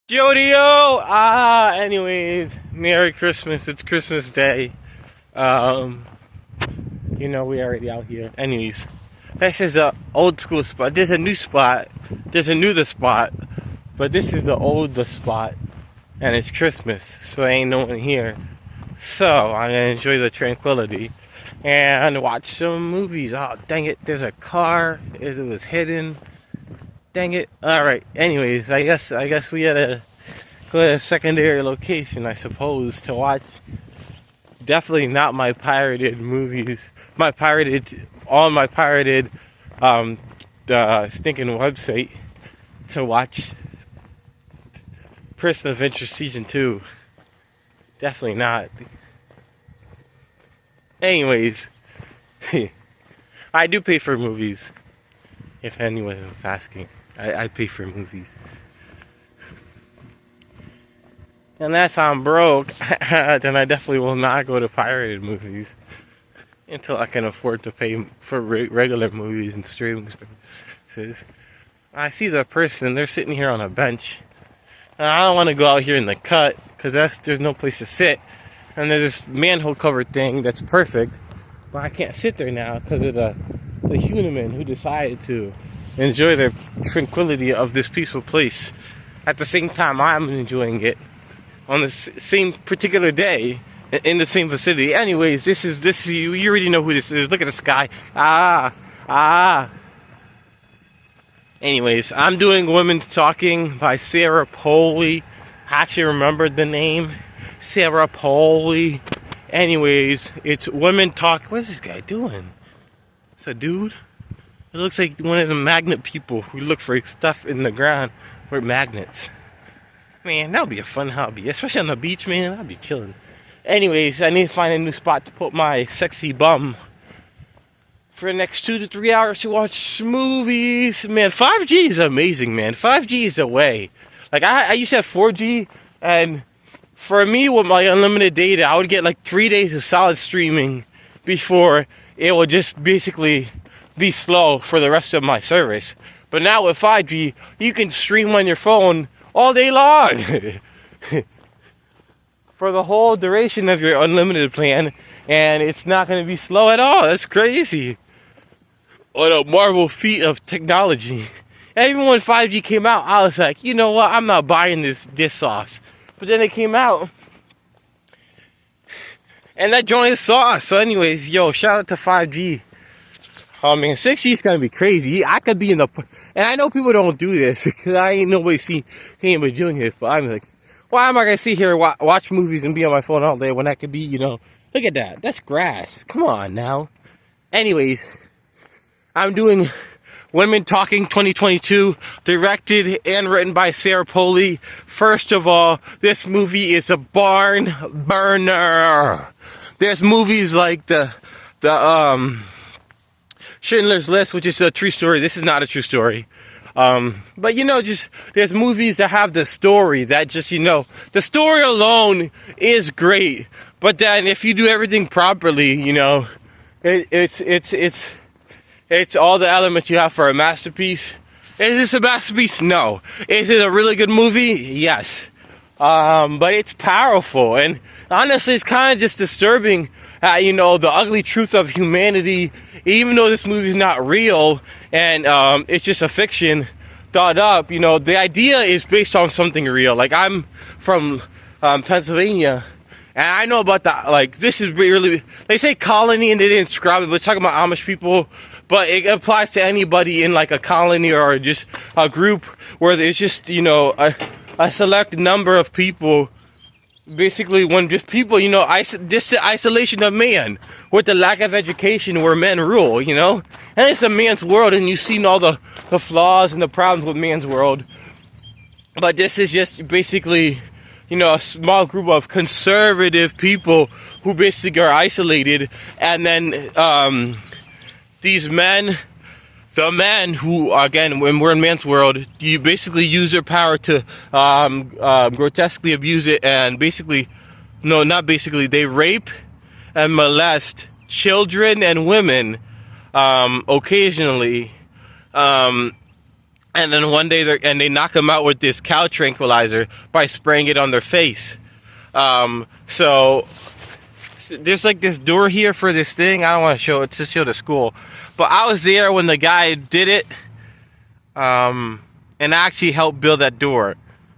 Jodio! Anyways, Merry Christmas. It's Christmas Day. Um, we already out here. Anyways, this is a old school spot. There's a new spot. There's a newer spot. But this is the older spot. And it's Christmas, so ain't no one here. So, I'm gonna enjoy the tranquility and watch some movies. Oh, dang it, there's a car. It was hidden. Dang it. Alright, anyways, I guess we had to go to a secondary location, I suppose, to watch definitely not my pirated movies. My pirated stinking website to watch Person Adventure Season 2. Definitely not. Anyways, I do pay for movies. If anyone was asking, I pay for movies. Unless I'm broke, then I definitely will not go to pirated movies until I can afford to pay for regular movies and streaming services. I see the person, they're sitting here on a bench. And I don't want to go out here in the cut because there's no place to sit. And there's this manhole cover thing that's perfect. But I can't sit there now because of the human who decided to enjoy the tranquility of this peaceful place. At the same time, I'm enjoying it on the same particular day in the same vicinity. Anyways, this is you already know who this is. Look at the sky. Anyways, I'm doing Women's Talking by Sarah Polley. I actually remembered the name. Sarah Polley. Anyways, it's Women Talk. What is this guy doing? It's a dude. It looks like one of the magnet people who look for stuff in the ground with magnets. Man, that would be a fun hobby. Especially on the beach, man. That'd be killing. Anyways, I need to find a new spot to put my sexy bum for the next 2 to 3 hours to watch movies. Man, 5G is amazing, man. 5G is the way. Like, I used to have 4G, and for me, with my unlimited data, I would get like 3 days of solid streaming before it would just basically be slow for the rest of my service. But now with 5G, you can stream on your phone all day long for the whole duration of your unlimited plan, and it's not going to be slow at all. That's crazy. What a marvel feat of technology. And even when 5G came out, I was like, you know what, I'm not buying this sauce. But then it came out, and that joint is sauce. So anyways, yo, shout out to 5G. Oh man, 6G is gonna be crazy. I could be in the, and I know people don't do this because I ain't nobody seen anybody doing this. But I'm like, why am I gonna sit here and watch movies and be on my phone all day when I could be, look at that. That's grass. Come on now. Anyways, I'm doing Women Talking 2022, directed and written by Sarah Polley. First of all, this movie is a barn burner. There's movies like the Schindler's List, which is a true story. This is not a true story. But just there's movies that have the story that just, the story alone is great. But then if you do everything properly, it's all the elements you have for a masterpiece. Is this a masterpiece? No. Is it a really good movie? Yes. But it's powerful. And honestly, it's kind of just disturbing, the ugly truth of humanity. Even though this movie is not real and it's just a fiction thought up, the idea is based on something real. Like, I'm from Pennsylvania, and I know about that. Like, this is really, they say colony and they didn't describe it, but it's talking about Amish people. But it applies to anybody in like a colony or just a group where there's just, a select number of people. Basically, when just people, just the isolation of man with the lack of education where men rule, And it's a man's world, and you've seen all the flaws and the problems with man's world. But this is just basically, a small group of conservative people who basically are isolated. And then these men, the men who, again, when we're in man's world, you basically use their power to grotesquely abuse it, and they rape and molest children and women occasionally. And then one day they knock them out with this cow tranquilizer by spraying it on their face. So there's like this door here for this thing. I don't want to show it to show the school, but I was there when the guy did it, and actually helped build that door.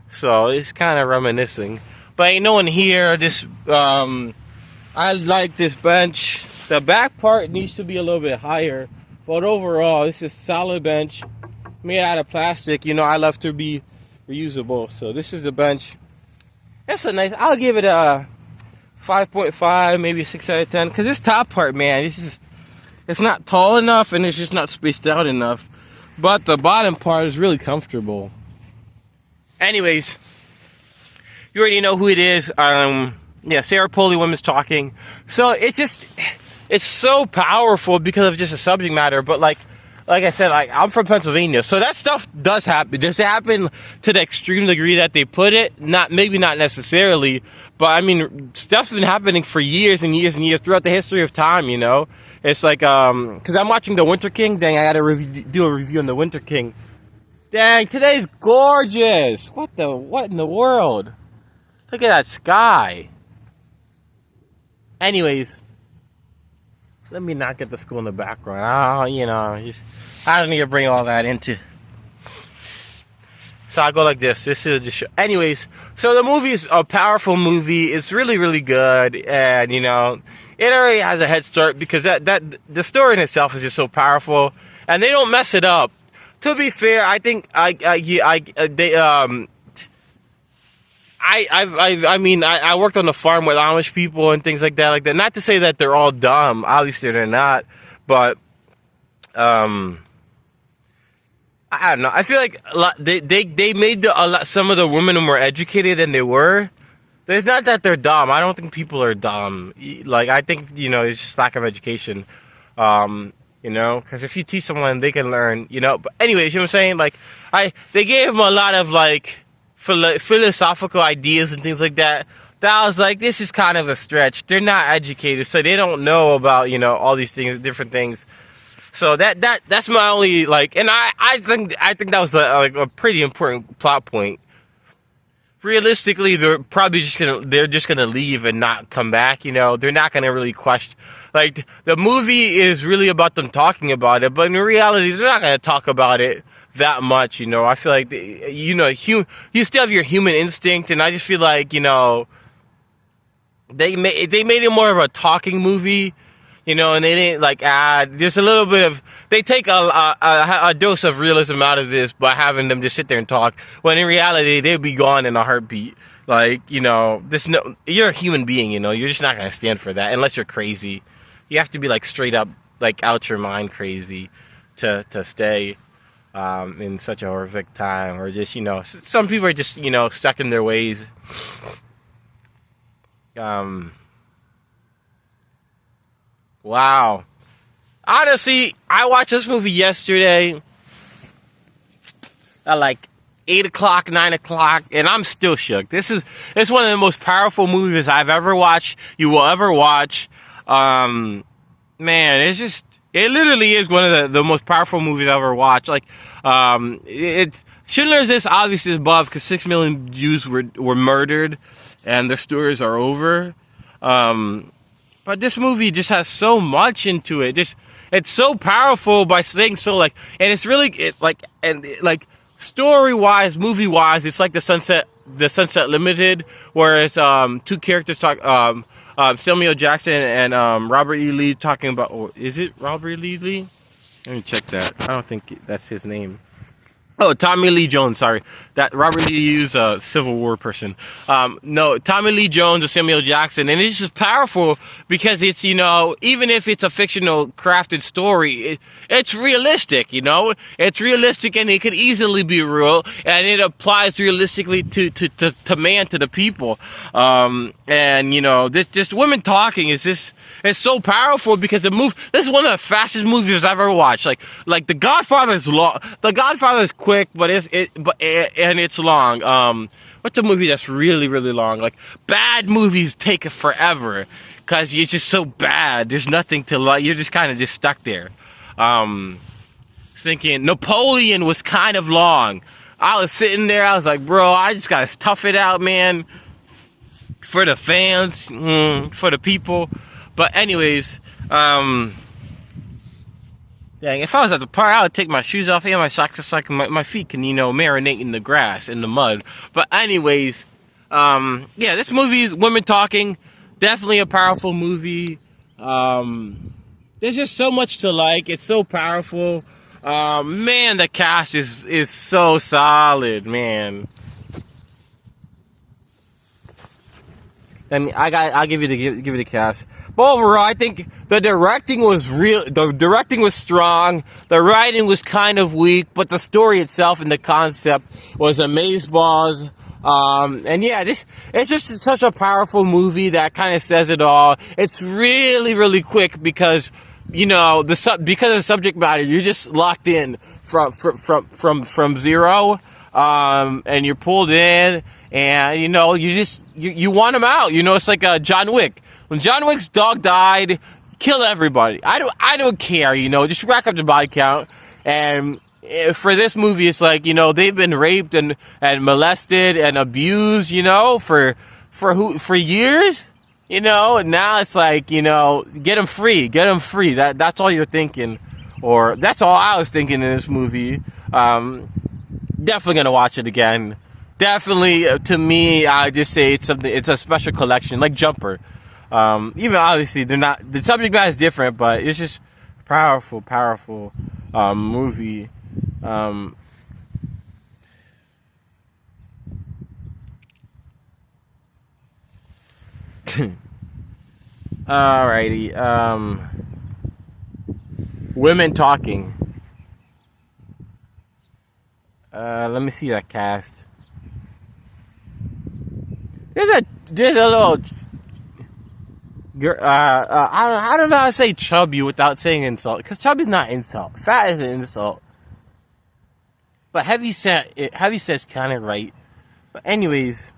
So it's kind of reminiscing. But ain't no one here. This I like this bench. The back part needs to be a little bit higher, but overall, this is a solid bench made out of plastic. You know, I love to be reusable. So this is the bench. That's a nice. I'll give it a 5.5, maybe a 6 out of 10. Because this top part, man, it's not tall enough and it's just not spaced out enough. But the bottom part is really comfortable. Anyways, you already know who it is. Yeah, Sarah Poley was talking. So it's so powerful because of just the subject matter. But like I said, like I'm from Pennsylvania, so that stuff does happen. Does it happen to the extreme degree that they put it? Maybe not necessarily, but I mean, stuff's been happening for years and years and years throughout the history of time. You know, it's like because I'm watching The Winter King. Dang, I got to do a review on The Winter King. Dang, today's gorgeous. What in the world? Look at that sky. Anyways, let me not get the school in the background. I don't need to bring all that into. So I'll go like this. This is just. Anyways, so the movie is a powerful movie. It's really, really good, and it already has a head start because that the story in itself is just so powerful, and they don't mess it up. To be fair, I think I worked on the farm with Amish people and things like that. Not to say that they're all dumb. Obviously, they're not. But I don't know. I feel like they made some of the women more educated than they were. It's not that they're dumb. I don't think people are dumb. Like I think it's just lack of education. Because if you teach someone, they can learn. But anyways, you know what I'm saying? Like they gave them a lot of like philosophical ideas and things like that. That I was like, this is kind of a stretch. They're not educated, so they don't know about all these things, different things. So that's my only and I think that was a pretty important plot point. Realistically, they're just gonna leave and not come back. They're not gonna really question. Like the movie is really about them talking about it, but in reality, they're not gonna talk about it that much. I feel like you still have your human instinct, and I just feel like they made it more of a talking movie. And they didn't add. There's a little bit of. They take a dose of realism out of this by having them just sit there and talk. When in reality, they'd be gone in a heartbeat. You're a human being. You're just not gonna stand for that unless you're crazy. You have to be straight up out your mind crazy to stay in such a horrific time, or just some people are just stuck in their ways. Wow. Honestly, I watched this movie yesterday at 8 o'clock, 9 o'clock, and I'm still shook. It's one of the most powerful movies I've ever watched, you will ever watch. Man, it literally is one of the most powerful movies I've ever watched. It's Schindler's List obviously is above because 6 million Jews were murdered and their stories are over. But this movie just has so much into it. It's so powerful by saying so and it's really story wise, movie wise, it's like the Sunset Limited, whereas two characters talk. Samuel Jackson and Robert E. Lee talking about. Or is it Robert E. Lee? Let me check that. I don't think that's his name. Oh, Tommy Lee Jones, sorry. That Robert Lee is a Civil War person. No, Tommy Lee Jones or Samuel Jackson. And it's just powerful because it's, even if it's a fictional crafted story, it's realistic, It's realistic and it could easily be real. And it applies realistically to man, to the people. This women talking is just... It's so powerful because this is one of the fastest movies I've ever watched. Like The Godfather is long. The Godfather is quick, but it's long. What's a movie that's really, really long? Bad movies take forever because it's just so bad. There's nothing to like. You're just kind of just stuck there. thinking Napoleon was kind of long. I was sitting there, I was like, bro, I just gotta tough it out, man. For the fans, for the people. But anyways, dang, if I was at the park, I would take my shoes off and my socks just like my feet can, marinate in the grass, in the mud. But anyways, yeah, this movie is women talking. Definitely a powerful movie. There's just so much to like. It's so powerful. Man, the cast is so solid, man. I mean, I'll give you the cast. But overall, I think the directing was real. The directing was strong. The writing was kind of weak, but the story itself and the concept was amazeballs. And yeah, it's just such a powerful movie that kind of says it all. It's really, really quick because, because of the subject matter, you're just locked in from zero, and you're pulled in, and, you want him out. It's like, John Wick. When John Wick's dog died, kill everybody. I don't care, just rack up the body count. And for this movie, it's like, they've been raped and molested and abused, for years, and now it's like, get them free. That's all you're thinking, or that's all I was thinking in this movie. Definitely gonna watch it again. Definitely, to me, I just say it's a special collection, like Jumper. Even obviously the subject matter is different, but it's just powerful, movie. Alrighty. Women talking. Let me see that cast. There's a little girl. I don't know how to say chubby without saying insult, because chubby's not insult. Fat is an insult. But heavy set's kind of right. But anyways,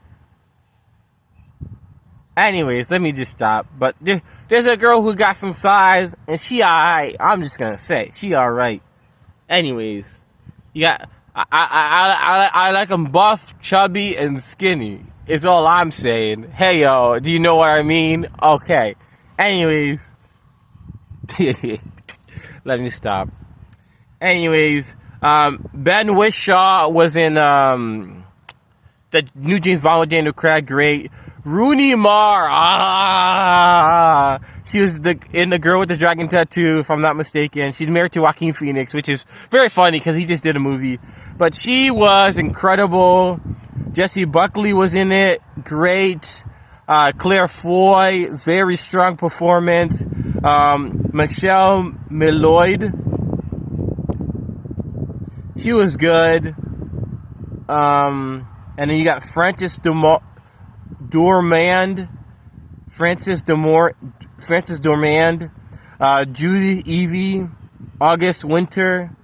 let me just stop. But there's a girl who got some size, and she alright. I'm just gonna say she alright. Anyways, I like them buff, chubby, and skinny. Is all I'm saying. Hey yo, do you know what I mean? Okay. Anyways, let me stop. Anyways, Ben Whishaw was in the new James Bond with Daniel Craig. Great. Rooney Mara. She was in the Girl with the Dragon Tattoo, if I'm not mistaken. She's married to Joaquin Phoenix, which is very funny because he just did a movie. But she was incredible. Jesse Buckley was in it. Great. Claire Foy, very strong performance. Michelle Milloyd, she was good. And then you got Frances Dormand, Judy Evie, August Winter,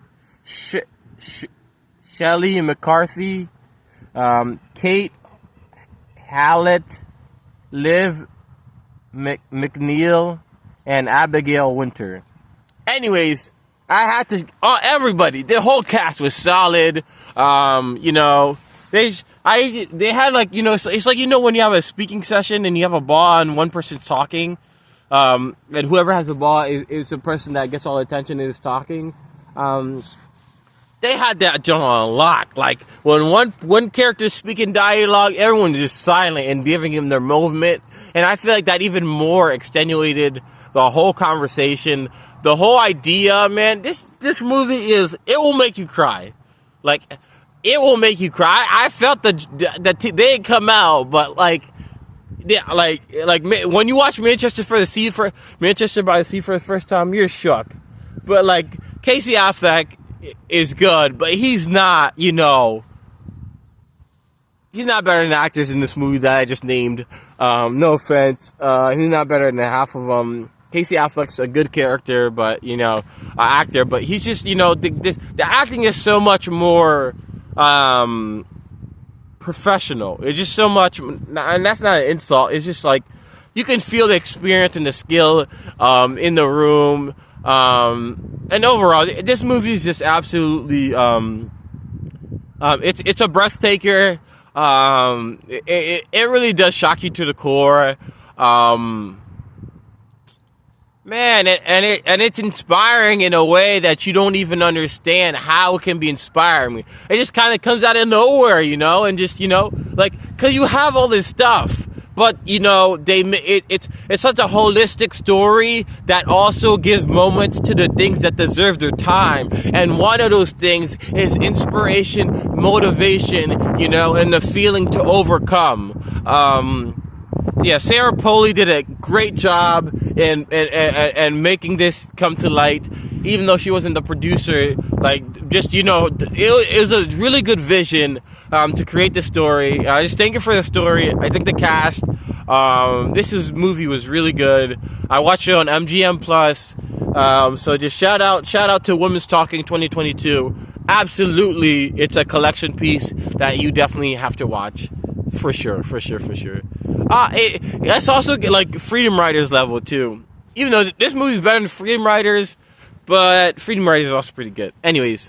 Shelley McCarthy, Kate Hallett, Liv McNeil, and Abigail Winter. Anyways, I had to. Everybody, the whole cast was solid. They had like it's like when you have a speaking session and you have a ball and one person's talking, and whoever has the ball is the person that gets all the attention and is talking. They had that joint on lock. Like, when one character's speaking dialogue, everyone's just silent and giving him their movement. And I feel like that even more extenuated the whole conversation. The whole idea, man, this movie it will make you cry. Like, it will make you cry. I felt they didn't come out, but like, yeah, like when you watch Manchester by the Sea for the first time, you're shook. But like, Casey Affleck is good, but he's not, he's not better than the actors in this movie that I just named. No offense. He's not better than half of them. Casey Affleck's a good character, but, actor, but he's just, the acting is so much more, professional. It's just so much, and that's not an insult. It's just like, you can feel the experience and the skill, in the room. And overall, this movie is just absolutely it's a breathtaker. It really does shock you to the core. Man, and it's inspiring in a way that you don't even understand how it can be inspiring. It just kind of comes out of nowhere, and just like, cause you have all this stuff, but it's such a holistic story that also gives moments to the things that deserve their time. And one of those things is inspiration, motivation, and the feeling to overcome. Yeah, Sarah Polley did a great job in making this come to light, even though she wasn't the producer. Like, just, it was a really good vision to create this story. Just thank you for the story. I think the cast, movie was really good. I watched it on MGM Plus. So just shout out to Women's Talking 2022. Absolutely, it's a collection piece that you definitely have to watch. For sure. That's also like Freedom Riders level too. Even though this movie's better than Freedom Riders, but Freedom Riders is also pretty good. Anyways,